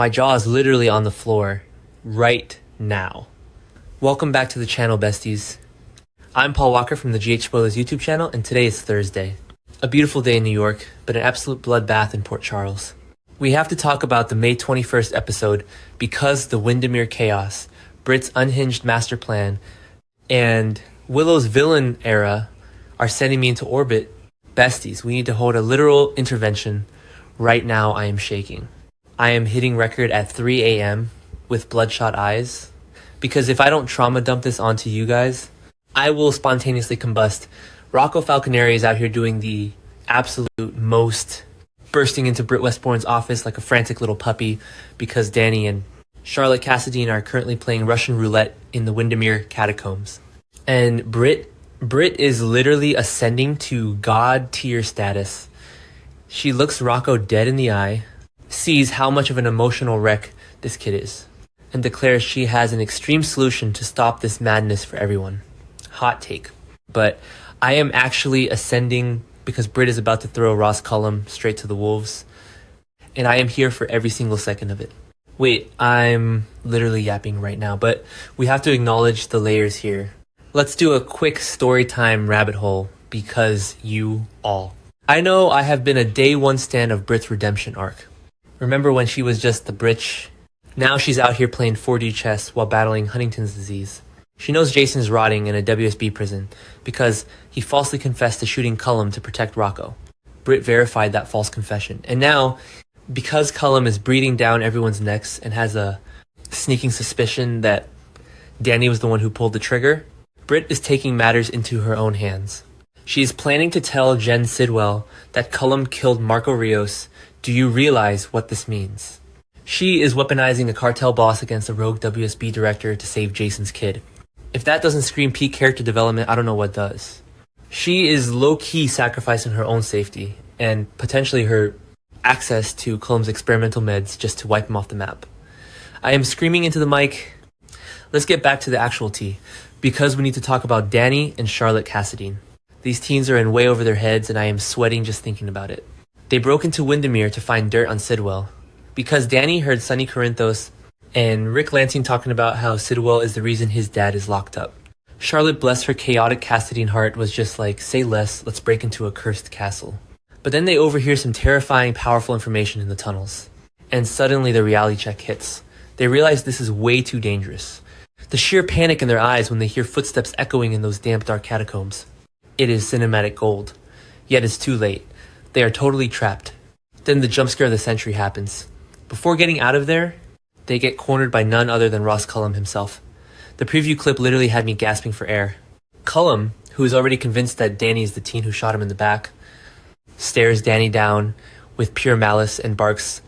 My jaw is literally on the floor right now. Welcome back to the channel, besties. I'm Paul Walker from the SpoiIers YouTube channel, and today is Thursday. A beautiful day in New York, but an absolute bloodbath in Port Charles. We have to talk about the May 21st episode because the Wyndemere chaos, Britt's unhinged master plan, and Willow's villain era are sending me into orbit. Besties, we need to hold a literal intervention. Right now, I am shaking. I am hitting record at 3 a.m. with bloodshot eyes, because if I don't trauma dump this onto you guys, I will spontaneously combust. Rocco Falconeri is out here doing the absolute most, bursting into Britt Westbourne's office like a frantic little puppy because Danny and Charlotte Cassadine are currently playing Russian roulette in the Wyndemere catacombs. And Britt is literally ascending to god tier status. She looks Rocco dead in the eye, sees how much of an emotional wreck this kid is, and declares she has an extreme solution to stop this madness for everyone. Hot take. But I am actually ascending because Britt is about to throw Ross Cullum straight to the wolves, and I am here for every single second of it. Wait, I'm literally yapping right now, but we have to acknowledge the layers here. Let's do a quick story time rabbit hole because you all. I know I have been a day one stan of Britt's redemption arc. Remember when she was just the Britch? Now she's out here playing 4D chess while battling Huntington's disease. She knows Jason's rotting in a WSB prison because he falsely confessed to shooting Cullum to protect Rocco. Britt verified that false confession. And now, because Cullum is breathing down everyone's necks and has a sneaking suspicion that Danny was the one who pulled the trigger, Britt is taking matters into her own hands. She is planning to tell Jen Sidwell that Cullum killed Marco Rios. Do you realize what this means? She is weaponizing a cartel boss against a rogue WSB director to save Jason's kid. If that doesn't scream peak character development, I don't know what does. She is low-key sacrificing her own safety and potentially her access to Cullum's experimental meds just to wipe him off the map. I am screaming into the mic. Let's get back to the actual tea, because we need to talk about Danny and Charlotte Cassadine. These teens are in way over their heads and I am sweating just thinking about it. They broke into Wyndemere to find dirt on Sidwell, because Danny heard Sonny Corinthos and Rick Lansing talking about how Sidwell is the reason his dad is locked up. Charlotte, bless her chaotic Cassadine heart, was just like, say less, let's break into a cursed castle. But then they overhear some terrifying, powerful information in the tunnels. And suddenly the reality check hits. They realize this is way too dangerous. The sheer panic in their eyes when they hear footsteps echoing in those damp, dark catacombs. It is cinematic gold. Yet it's too late. They are totally trapped. Then the jump scare of the century happens. Before getting out of there, they get cornered by none other than Ross Cullum himself. The preview clip literally had me gasping for air. Cullum, who is already convinced that Danny is the teen who shot him in the back, stares Danny down with pure malice and barks,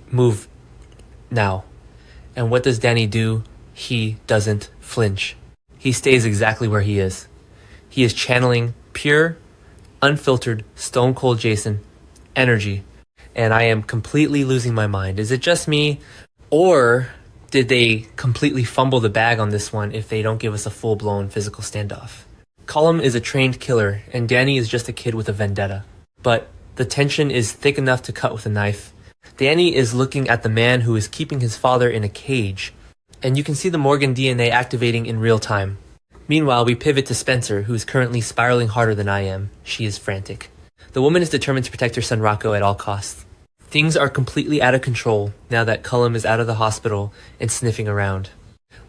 "Move now." And what does Danny do? He doesn't flinch. He stays exactly where he is. He is channeling pure, unfiltered, stone cold Jason energy. And I am completely losing my mind. Is it just me? Or did they completely fumble the bag on this one if they don't give us a full-blown physical standoff? Cullum is a trained killer, and Danny is just a kid with a vendetta. But the tension is thick enough to cut with a knife. Danny is looking at the man who is keeping his father in a cage, and you can see the Morgan DNA activating in real time. Meanwhile, we pivot to Spencer, who is currently spiraling harder than I am. She is frantic. The woman is determined to protect her son Rocco at all costs. Things are completely out of control now that Cullum is out of the hospital and sniffing around.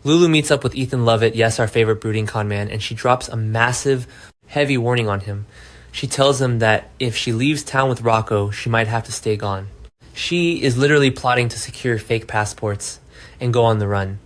Lulu meets up with Ethan Lovett, yes, our favorite brooding con man, and she drops a massive, heavy warning on him. She tells him that if she leaves town with Rocco, she might have to stay gone. She is literally plotting to secure fake passports and go on the run.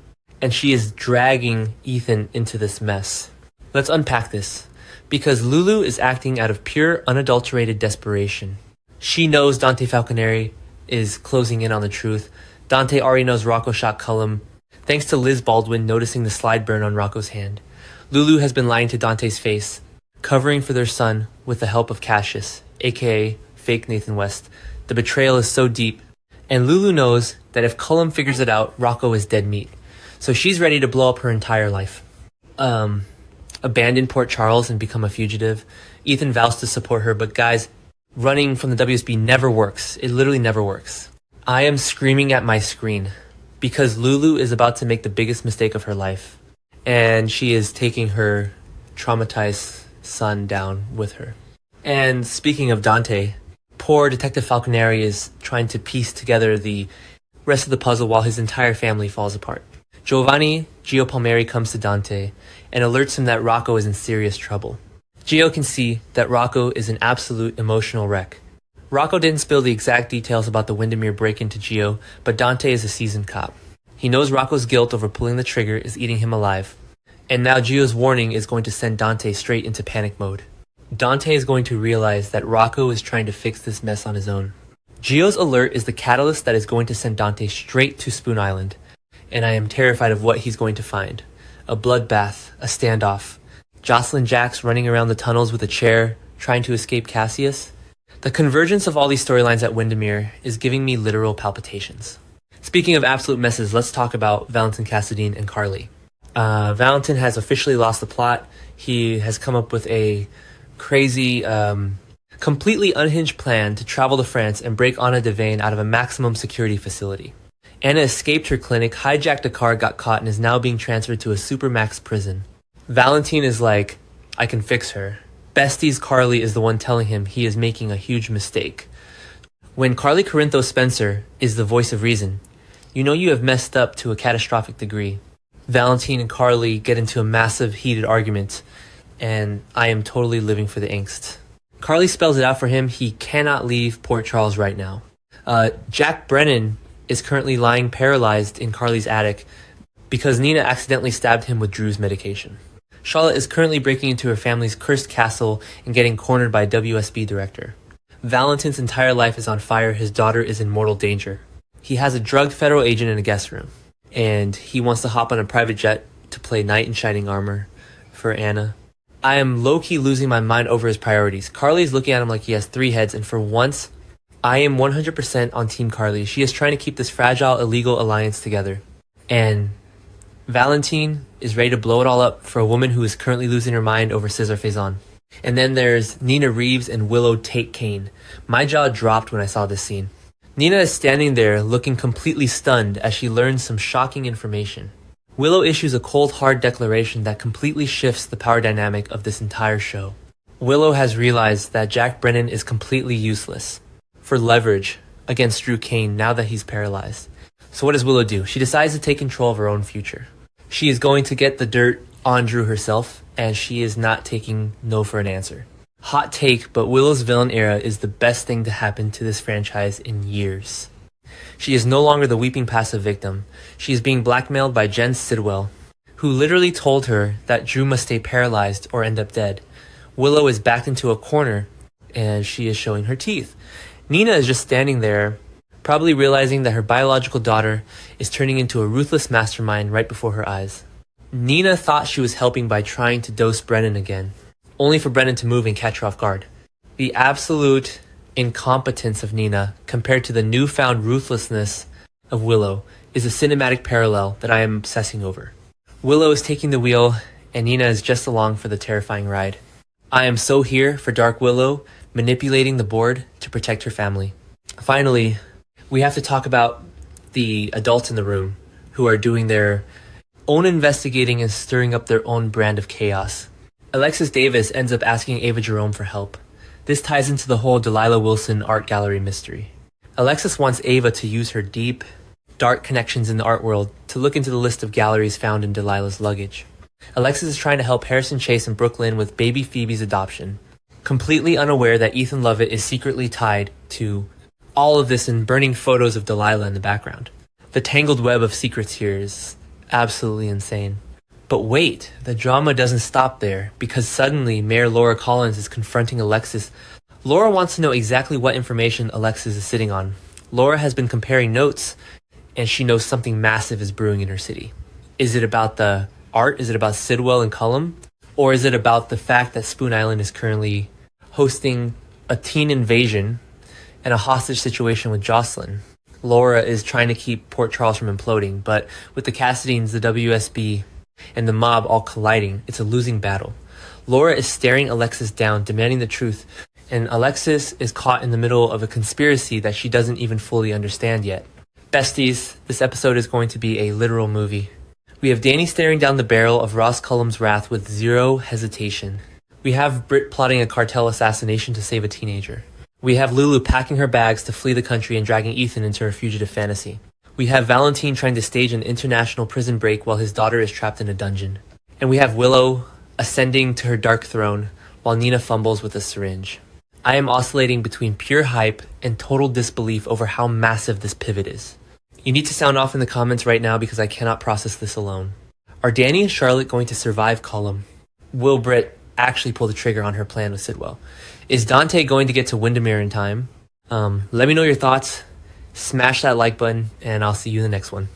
And she is dragging Ethan into this mess. Let's unpack this, because Lulu is acting out of pure, unadulterated desperation. She knows Dante Falconeri is closing in on the truth. Dante already knows Rocco shot Cullum, thanks to Liz Baldwin noticing the slide burn on Rocco's hand. Lulu has been lying to Dante's face, covering for their son with the help of Cassius, aka fake Nathan West. The betrayal is so deep, and Lulu knows that if Cullum figures it out, Rocco is dead meat. So she's ready to blow up her entire life. Abandon Port Charles and become a fugitive. Ethan vows to support her, but guys, running from the WSB never works. It literally never works. I am screaming at my screen because Lulu is about to make the biggest mistake of her life, and she is taking her traumatized son down with her. And speaking of Dante, poor Detective Falconeri is trying to piece together the rest of the puzzle while his entire family falls apart. Giovanni Gio Palmieri comes to Dante and alerts him that Rocco is in serious trouble. Gio can see that Rocco is an absolute emotional wreck. Rocco didn't spill the exact details about the Wyndemere break-in to Gio, but Dante is a seasoned cop. He knows Rocco's guilt over pulling the trigger is eating him alive, and now Gio's warning is going to send Dante straight into panic mode. Dante is going to realize that Rocco is trying to fix this mess on his own. Gio's alert is the catalyst that is going to send Dante straight to Spoon Island, and I am terrified of what he's going to find. A bloodbath, a standoff, Jocelyn Jacks running around the tunnels with a chair, trying to escape Cassius. The convergence of all these storylines at Wyndemere is giving me literal palpitations. Speaking of absolute messes, let's talk about Valentin and Carly. Valentin has officially lost the plot. He has come up with a crazy, completely unhinged plan to travel to France and break Anna Devane out of a maximum security facility. Anna escaped her clinic, hijacked a car, got caught, and is now being transferred to a supermax prison. Valentin is like, I can fix her. Besties Carly is the one telling him he is making a huge mistake. When Carly Corinthos Spencer is the voice of reason, you know you have messed up to a catastrophic degree. Valentin and Carly get into a massive heated argument, and I am totally living for the angst. Carly spells it out for him. He cannot leave Port Charles right now. Jack Brennan is currently lying paralyzed in Carly's attic because Nina accidentally stabbed him with Drew's medication. Charlotte is currently breaking into her family's cursed castle and getting cornered by a WSB director. Valentin's entire life is on fire. His daughter is in mortal danger. He has a drugged federal agent in a guest room, and he wants to hop on a private jet to play knight in shining armor for Anna. I am low-key losing my mind over his priorities. Carly is looking at him like he has three heads, and for once, I am 100% on Team Carly. She is trying to keep this fragile, illegal alliance together. And Valentin is ready to blow it all up for a woman who is currently losing her mind over Cesar Faison. And then there's Nina Reeves and Willow Tate Kane. My jaw dropped when I saw this scene. Nina is standing there looking completely stunned as she learns some shocking information. Willow issues a cold, hard declaration that completely shifts the power dynamic of this entire show. Willow has realized that Jack Brennan is completely useless for leverage against Drew Kane now that he's paralyzed. So what does Willow do? She decides to take control of her own future. She is going to get the dirt on Drew herself, and she is not taking no for an answer. Hot take, but Willow's villain era is the best thing to happen to this franchise in years. She is no longer the weeping passive victim. She is being blackmailed by Jen Sidwell, who literally told her that Drew must stay paralyzed or end up dead. Willow is backed into a corner, and she is showing her teeth. Nina is just standing there, probably realizing that her biological daughter is turning into a ruthless mastermind right before her eyes. Nina thought she was helping by trying to dose Brennan again, only for Brennan to move and catch her off guard. The absolute incompetence of Nina compared to the newfound ruthlessness of Willow is a cinematic parallel that I am obsessing over. Willow is taking the wheel, and Nina is just along for the terrifying ride. I am so here for Dark Willow manipulating the board to protect her family. Finally, we have to talk about the adults in the room who are doing their own investigating and stirring up their own brand of chaos. Alexis Davis ends up asking Ava Jerome for help. This ties into the whole Delilah Wilson art gallery mystery. Alexis wants Ava to use her deep, dark connections in the art world to look into the list of galleries found in Delilah's luggage. Alexis is trying to help Harrison Chase and Brooklyn with baby Phoebe's adoption, completely unaware that Ethan Lovett is secretly tied to all of this and burning photos of Delilah in the background. The tangled web of secrets here is absolutely insane. But wait, the drama doesn't stop there, because suddenly Mayor Laura Collins is confronting Alexis. Laura wants to know exactly what information Alexis is sitting on. Laura has been comparing notes, and she knows something massive is brewing in her city. Is it about the art? Is it about Sidwell and Cullum? Or is it about the fact that Spoon Island is currently hosting a teen invasion and a hostage situation with Jocelyn? Laura is trying to keep Port Charles from imploding, but with the Cassidines, the WSB, and the mob all colliding, it's a losing battle. Laura is staring Alexis down, demanding the truth, and Alexis is caught in the middle of a conspiracy that she doesn't even fully understand yet. Besties, this episode is going to be a literal movie. We have Danny staring down the barrel of Ross Cullum's wrath with zero hesitation. We have Britt plotting a cartel assassination to save a teenager. We have Lulu packing her bags to flee the country and dragging Ethan into her fugitive fantasy. We have Valentin trying to stage an international prison break while his daughter is trapped in a dungeon. And we have Willow ascending to her dark throne while Nina fumbles with a syringe. I am oscillating between pure hype and total disbelief over how massive this pivot is. You need to sound off in the comments right now because I cannot process this alone. Are Danny and Charlotte going to survive Cullum? Will Britt actually pull the trigger on her plan with Sidwell? Is Dante going to get to Wyndemere in time? Let me know your thoughts. Smash that like button, and I'll see you in the next one.